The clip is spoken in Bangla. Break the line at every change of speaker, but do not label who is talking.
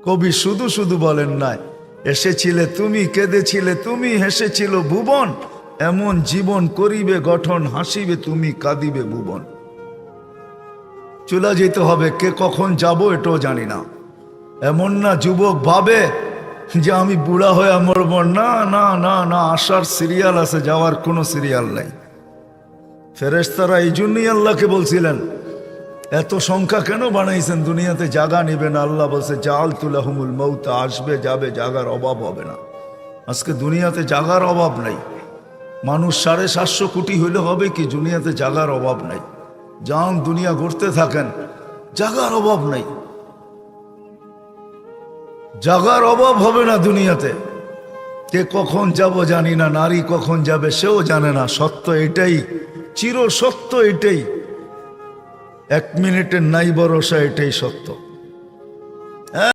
কবি শুধু শুধু বলেন নাই, এসেছিলে তুমি, কেঁদেছিলে তুমি, হেসেছিল ভুবন, এমন জীবন করিবে গঠন, হাসিবে তুমি, কাঁদিবে ভুবন। চলে যেতে হবে, কে কখন যাব এটাও জানি না। এমন না যুবক ভাবে যে আমি বুড়া হয়ে মরব, না না না না, আসার সিরিয়াল আছে, যাওয়ার কোনো সিরিয়াল নাই। ফেরেশতারা এই জন্যই আল্লাহকে বলছিলেন, এত সংখ্যা কেন বানাইছেন, দুনিয়াতে জায়গা নেবে না। আল্লাহ বলছে জাআলতু লাহুমুল মউত, আসবে যাবে, জায়গার অভাব হবে না। আজকে দুনিয়াতে জায়গার অভাব নাই। মানুষ 750 কোটি হইলে হবে কি, দুনিয়াতে জায়গার অভাব নাই। যান দুনিয়া ঘুরতে থাকেন, জায়গার অভাব নাই, জায়গার অভাব হবে না দুনিয়াতে। কে কখন যাব জানি না, নারী কখন যাবে সেও জানে না। সত্য এটাই, চির সত্য এটাই, 1 মিনিটের নাই ভরসা, এটাই সত্য।